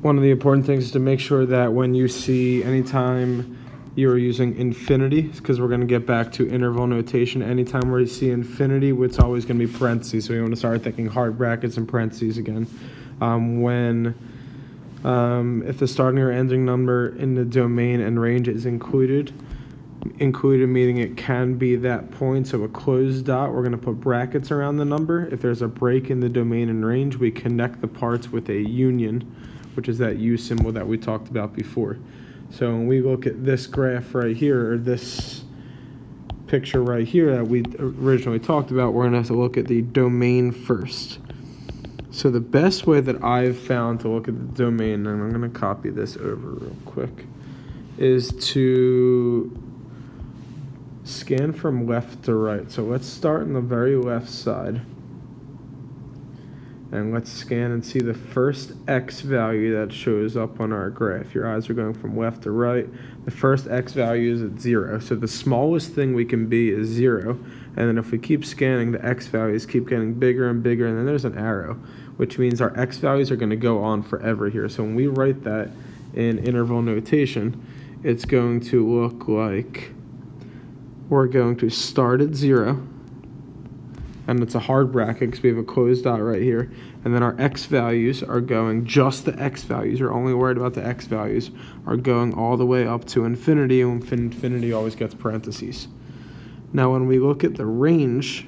one of the important things is to make sure that when you see anytime you are using infinity, because we're going to get back to interval notation, anytime where you see infinity, it's always going to be parentheses. So we want to start thinking hard brackets and parentheses again. If the starting or ending number in the domain and range is included meaning it can be that point, so a closed dot, we're going to put brackets around the number. If there's a break in the domain and range, we connect the parts with a union, which is that U symbol that we talked about before. So when we look at this graph right here, or this picture right here that we originally talked about, we're going to have to look at the domain first. So the best way that I've found to look at the domain, and I'm going to copy this over real quick, is to scan from left to right. So let's start on the very left side. And let's scan and see the first x value that shows up on our graph. Your eyes are going from left to right. The first x value is at 0. So the smallest thing we can be is 0. And then if we keep scanning, the x values keep getting bigger and bigger. And then there's an arrow, which means our x values are going to go on forever here. So when we write that in interval notation, it's going to look like we're going to start at 0, and it's a hard bracket because we have a closed dot right here, and then our x values are going, just the x values, you're only worried about the x values, are going all the way up to infinity, and infinity always gets parentheses. Now when we look at the range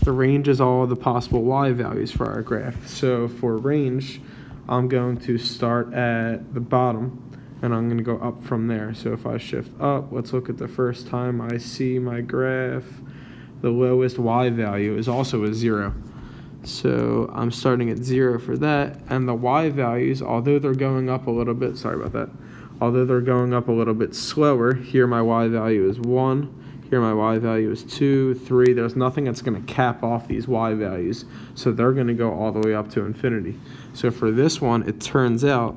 is all the possible y values for our graph. So for range, I'm going to start at the bottom, and I'm going to go up from there. So if I shift up, let's look at the first time I see my graph. The lowest y value is also a 0. So I'm starting at 0 for that. And the y values, although they're going up a little bit, although they're going up a little bit slower, here my y value is 1. Here my y value is 2, 3. There's nothing that's going to cap off these y values. So they're going to go all the way up to infinity. So for this one, it turns out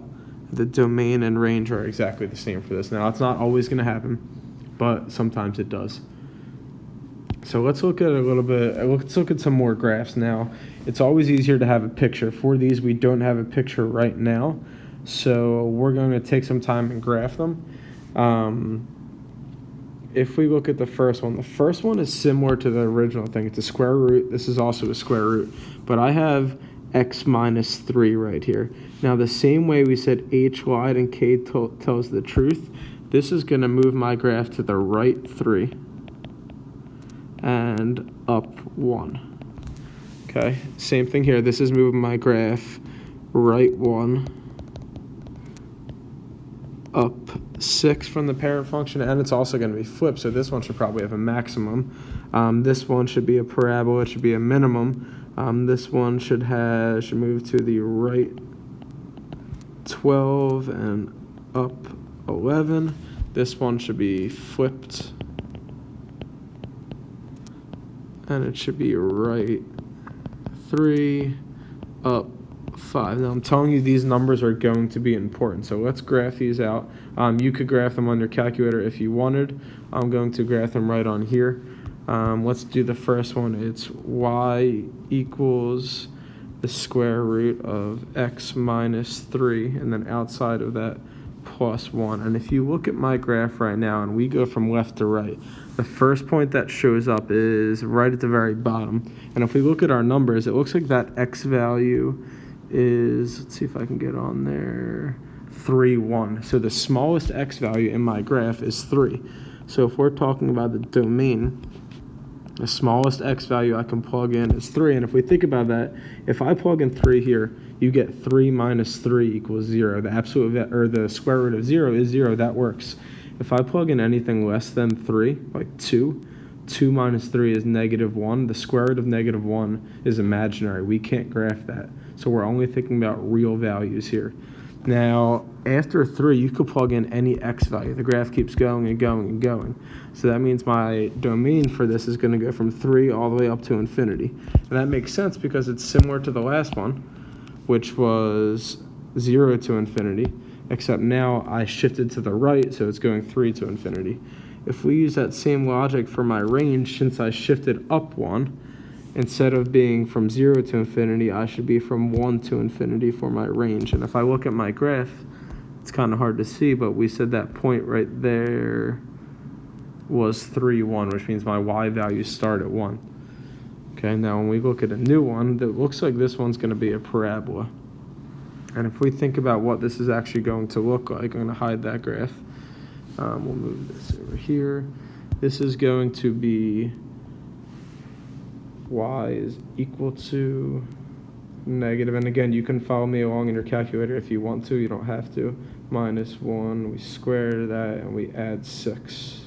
the domain and range are exactly the same for this. Now, it's not always going to happen, but sometimes it does. So let's look at let's look at some more graphs now. It's always easier to have a picture. For these, we don't have a picture right now, so we're going to take some time and graph them. If we look at the first one is similar to the original thing. It's a square root. This is also a square root, but I have x minus 3 right here. Now the same way we said h lied and k tells the truth, this is going to move my graph to the right 3 and up 1. Okay, same thing here. This is moving my graph right 1, up 6 from the parent function, and it's also going to be flipped, so this one should probably have a maximum. This one should be a parabola, it should be a minimum. This one should move to the right 12 and up 11. This one should be flipped, and it should be right 3 up 5. Now I'm telling you these numbers are going to be important, so let's graph these out. You could graph them on your calculator if you wanted. I'm going to graph them right on here. Let's do the first one. It's y equals the square root of x minus 3, and then outside of that plus 1. And if you look at my graph right now and we go from left to right, the first point that shows up is right at the very bottom. And if we look at our numbers, it looks like that x value is, let's see if I can get on there, 3, 1. So the smallest x value in my graph is 3. So if we're talking about the domain, the smallest x value I can plug in is 3. And if we think about that, if I plug in 3 here, you get 3 minus 3 equals 0. The absolute or the square root of 0 is 0. That works. If I plug in anything less than 3, like 2 minus 3 is negative 1. The square root of negative 1 is imaginary. We can't graph that. So we're only thinking about real values here. Now, after 3, you could plug in any x value. The graph keeps going and going and going. So that means my domain for this is going to go from 3 all the way up to infinity. And that makes sense because it's similar to the last one, which was 0 to infinity, except now I shifted to the right, so it's going 3 to infinity. If we use that same logic for my range, since I shifted up 1, instead of being from 0 to infinity, I should be from 1 to infinity for my range. And if I look at my graph, it's kind of hard to see, but we said that point right there was 3, 1, which means my y values start at 1. Okay, now when we look at a new one, that looks like this one's going to be a parabola. And if we think about what this is actually going to look like, I'm going to hide that graph. We'll move this over here. This is going to be y is equal to negative, and again, you can follow me along in your calculator if you want to, you don't have to, minus 1, we square that, and we add 6.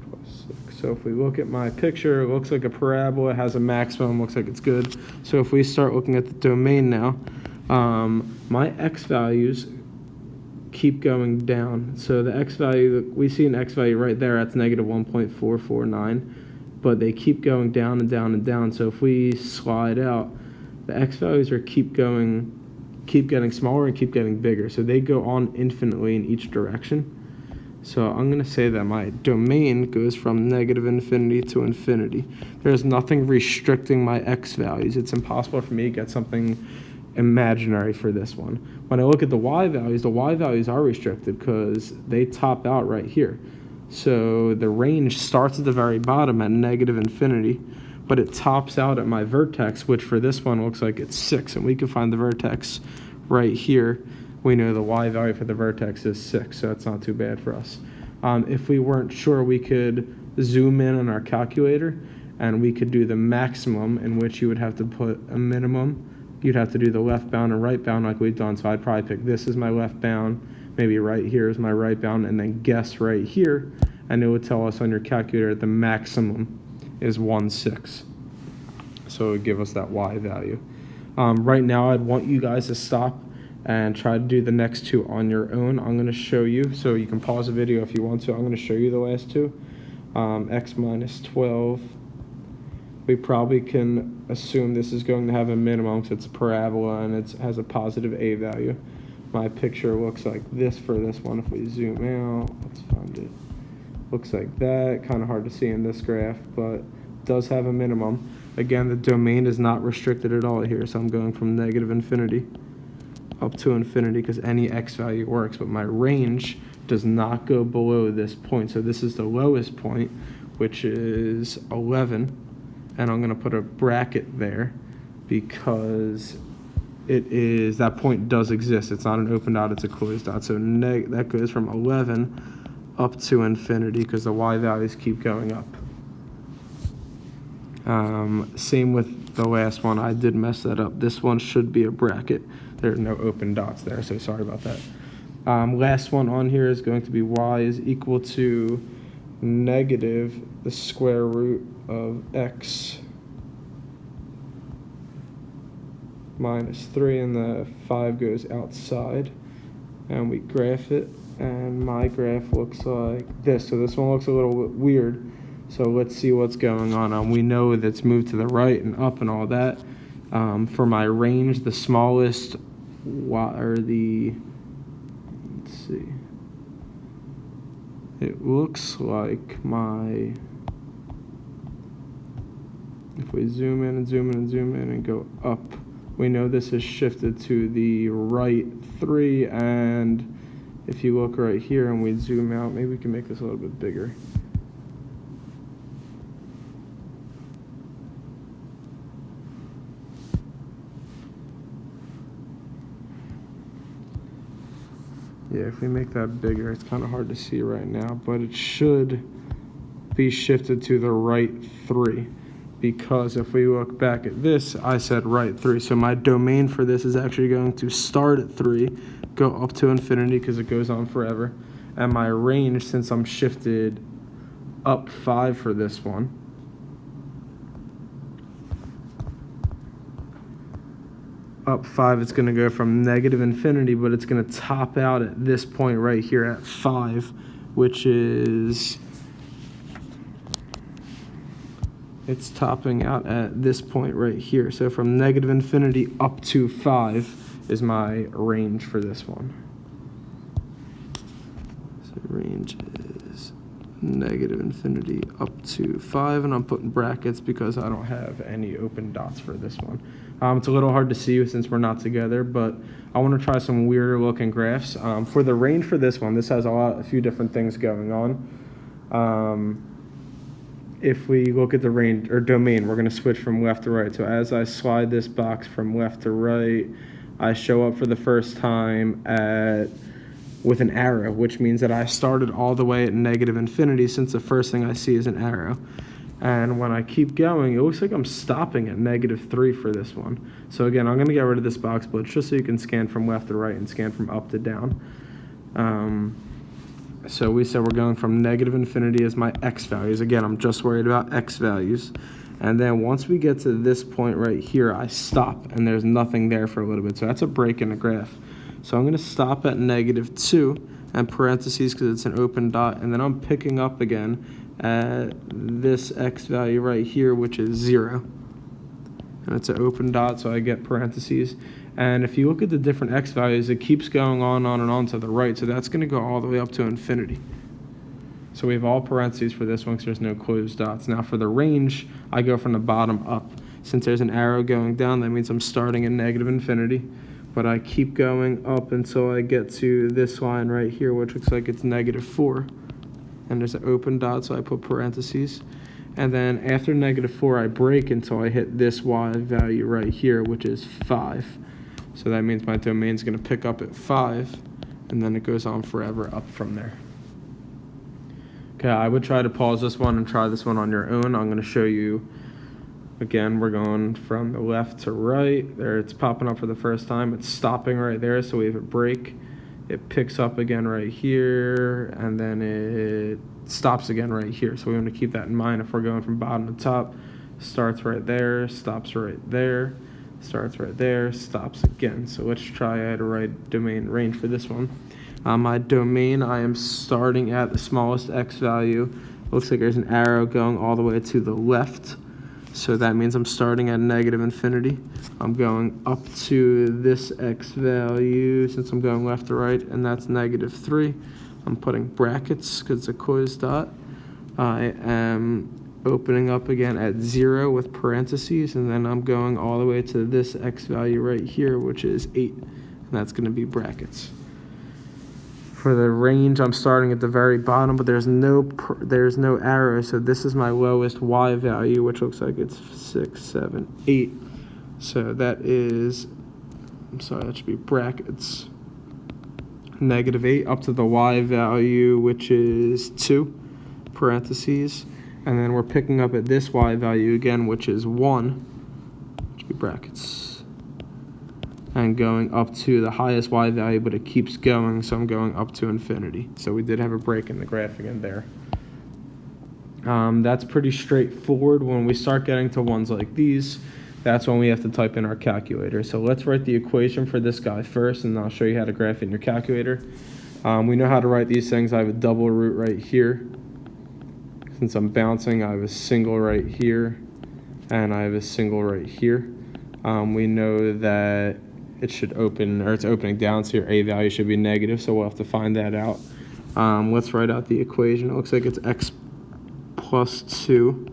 Plus 6. So if we look at my picture, it looks like a parabola, it has a maximum, looks like it's good. So if we start looking at the domain now, my x values keep going down. So the x value, we see an x value right there, that's negative 1.449. But they keep going down and down and down. So if we slide out, the x values keep getting smaller and keep getting bigger. So they go on infinitely in each direction. So I'm going to say that my domain goes from negative infinity to infinity. There's nothing restricting my x values. It's impossible for me to get something imaginary for this one. When I look at the y values are restricted because they top out right here. So the range starts at the very bottom at negative infinity, but it tops out at my vertex, which for this one looks like it's 6, and we can find the vertex right here. We know the y value for the vertex is 6, so it's not too bad for us. If we weren't sure, we could zoom in on our calculator, and we could do the maximum, in which you would have to put a minimum. You'd have to do the left bound and right bound like we've done, so I'd probably pick this as my left bound, maybe right here is my right bound, and then guess right here, and it would tell us on your calculator the maximum is 1/6. So it would give us that y value. Right now, I'd want you guys to stop and try to do the next two on your own. I'm going to show you, so you can pause the video if you want to. I'm going to show you the last two. X minus 12. We probably can assume this is going to have a minimum because it's a parabola and it has a positive a value. My picture looks like this for this one. If we zoom out, let's find it. Looks like that. Kind of hard to see in this graph, but does have a minimum. Again, the domain is not restricted at all here, so I'm going from negative infinity up to infinity because any x value works, but my range does not go below this point. So this is the lowest point, which is 11, and I'm going to put a bracket there because that point does exist. It's not an open dot, it's a closed dot. So that goes from 11 up to infinity because the y values keep going up. Same with the last one. I did mess that up. This one should be a bracket. There are no open dots there, so sorry about that. Last one on here is going to be y is equal to negative the square root of x minus 3, and the 5 goes outside, and we graph it, and my graph looks like this. So this one looks a little bit weird, so let's see what's going on. We know that it's moved to the right and up and all that. For my range, the smallest let's see, it looks like if we zoom in and zoom in and zoom in and go up, we know this is shifted to the right 3, and if you look right here and we zoom out, maybe we can make this a little bit bigger. Yeah, if we make that bigger, it's kind of hard to see right now, but it should be shifted to the right 3. Because if we look back at this, I said right 3. So my domain for this is actually going to start at 3, go up to infinity because it goes on forever. And my range, since I'm shifted up 5 for this one, up 5, it's going to go from negative infinity, but it's going to top out at this point right here at 5, which is... it's topping out at this point right here. So from negative infinity up to 5 is my range for this one. So range is negative infinity up to 5, and I'm putting brackets because I don't have any open dots for this one. It's a little hard to see since we're not together, but I want to try some weirder looking graphs. For the range for this one, this has a few different things going on. If we look at the range or domain, we're going to switch from left to right. So as I slide this box from left to right, I show up for the first time with an arrow, which means that I started all the way at negative infinity since the first thing I see is an arrow. And when I keep going, it looks like I'm stopping at -3 for this one. So again, I'm going to get rid of this box splits just so you can scan from left to right and scan from up to down. So we said we're going from negative infinity as my x values. Again, I'm just worried about x values. And then once we get to this point right here, I stop, and there's nothing there for a little bit. So that's a break in the graph. So I'm going to stop at -2 and parentheses because it's an open dot, and then I'm picking up again at this x value right here, which is 0. And it's an open dot, so I get parentheses. And if you look at the different x values, it keeps going on and on to the right, so that's going to go all the way up to infinity. So we have all parentheses for this one because there's no closed dots. Now for the range, I go from the bottom up. Since there's an arrow going down, that means I'm starting at negative infinity. But I keep going up until I get to this line right here, which looks like it's -4. And there's an open dot, so I put parentheses. And then after -4, I break until I hit this y value right here, which is 5. So that means my domain's going to pick up at 5, and then it goes on forever up from there. Okay, I would try to pause this one and try this one on your own. I'm going to show you. Again, we're going from the left to right. There, it's popping up for the first time. It's stopping right there, so we have a break. It picks up again right here, and then it stops again right here. So we want to keep that in mind if we're going from bottom to top. Starts right there, stops right there, starts right there, stops again. So let's try to write domain range for this one. My domain, I am starting at the smallest x value. Looks like there's an arrow going all the way to the left. So that means I'm starting at negative infinity. I'm going up to this x value since I'm going left to right, and that's -3. I'm putting brackets because it's a closed dot. I am opening up again at 0 with parentheses, and then I'm going all the way to this x value right here, which is 8, and that's going to be brackets. For the range, I'm starting at the very bottom, but there's no arrow, so this is my lowest y value, which looks like it's 6, 7, 8. So that is, I'm sorry, that should be brackets. -8 up to the y value, which is 2, parentheses. And then we're picking up at this y value again, which is 1, which should be brackets. And going up to the highest y value, but it keeps going, so I'm going up to infinity. So we did have a break in the graph again there. That's pretty straightforward. When we start getting to ones like these, that's when we have to type in our calculator. So let's write the equation for this guy first, and I'll show you how to graph it in your calculator. We know how to write these things. I have a double root right here. Since I'm bouncing, I have a single right here, and I have a single right here. We know that it should open, or it's opening down, so your a value should be negative, so we'll have to find that out. Let's write out the equation. It looks like it's x plus 2.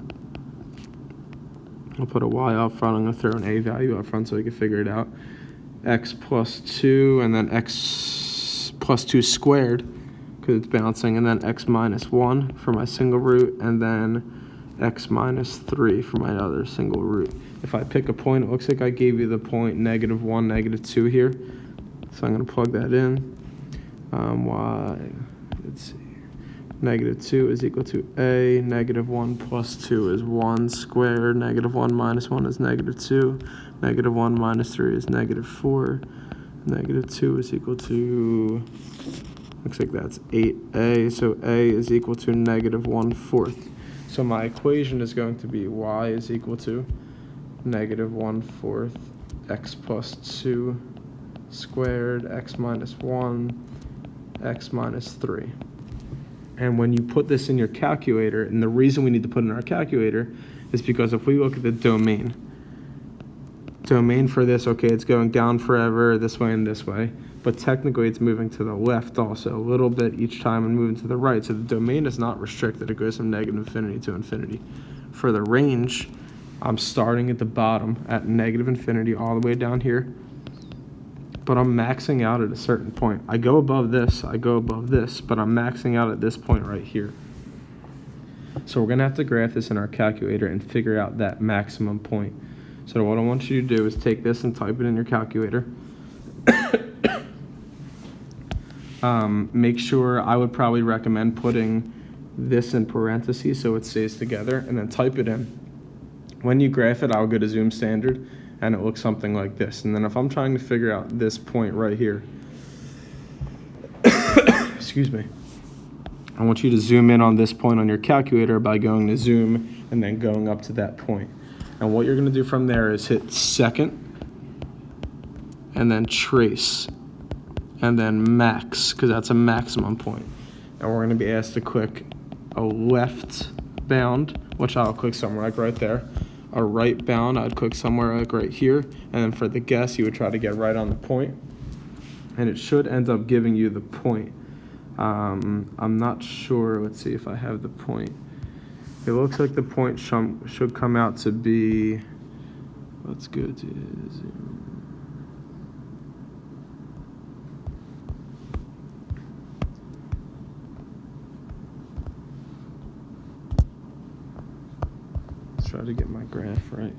I'll put a y up front. I'm going to throw an a value up front so we can figure it out. X plus 2, and then x plus 2 squared, because it's bouncing, and then x minus 1 for my single root, and then x minus 3 for my other single root. If I pick a point, it looks like I gave you the point -1, -2 here. So I'm going to plug that in. Y, let's see. -2 is equal to a. -1 plus 2 is 1 squared. -1 minus 1 is -2. -1 minus 3 is -4. -2 is equal to, looks like that's 8a. So a is equal to -1/4. So my equation is going to be y is equal to -1/4 x plus 2 squared, x minus 1, x minus 3. And when you put this in your calculator, and the reason we need to put it in our calculator is because if we look at the domain, domain for this, okay, it's going down forever, this way and this way, but technically it's moving to the left also, a little bit each time and moving to the right. So the domain is not restricted. It goes from negative infinity to infinity. For the range, I'm starting at the bottom at negative infinity all the way down here, but I'm maxing out at a certain point. I go above this, but I'm maxing out at this point right here. So we're gonna have to graph this in our calculator and figure out that maximum point. So what I want you to do is take this and type it in your calculator. Make sure, I would probably recommend putting this in parentheses so it stays together, and then type it in. When you graph it, I'll go to Zoom Standard, and it looks something like this. And then if I'm trying to figure out this point right here, excuse me, I want you to zoom in on this point on your calculator by going to zoom and then going up to that point. And what you're going to do from there is hit second and then trace and then max, because that's a maximum point. And we're going to be asked to click a left bound, which I'll click somewhere like right there. A right bound, I'd click somewhere like right here. And then for the guess, you would try to get right on the point. And it should end up giving you the point. I'm not sure. Let's see if I have the point. It looks like the point should come out to be, let's go to Zoom. Let's try to get my graph right.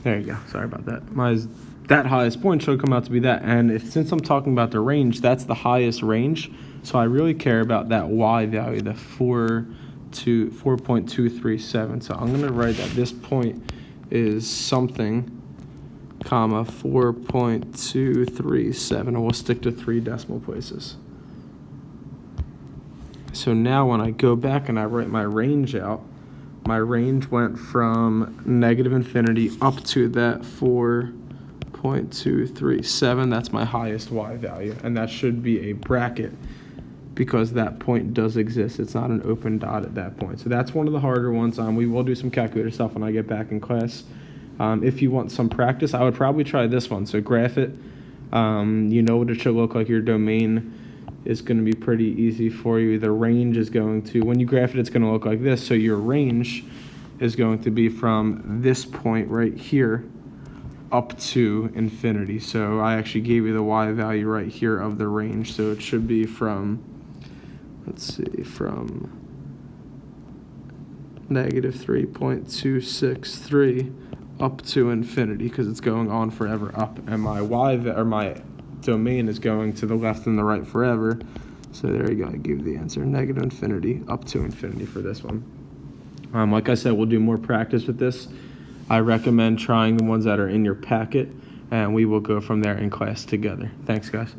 There you go. Sorry about that. That highest point should come out to be that. And since I'm talking about the range, that's the highest range. So I really care about that y value, the 4.237. So I'm going to write that this point is something, comma, 4.237. And we'll stick to 3 decimal places. So now when I go back and I write my range out, my range went from negative infinity up to that 4.237. That's my highest y value, and that should be a bracket because that point does exist. It's not an open dot at that point. So that's one of the harder ones. We will do some calculator stuff when I get back in class. If you want some practice, I would probably try this one. So graph it. You know what it should look like. Your domain is going to be pretty easy for you. The range is going to, when you graph it, it's going to look like this. So your range is going to be from this point right here up to infinity. So I actually gave you the y value right here of the range. So it should be from, let's see, from negative 3.263 up to infinity, because it's going on forever up. And my my domain is going to the left and the right forever. So there you go, I gave the answer, negative infinity up to infinity for this one. Like I said, we'll do more practice with this. I recommend trying the ones that are in your packet, and we will go from there in class together. Thanks, guys.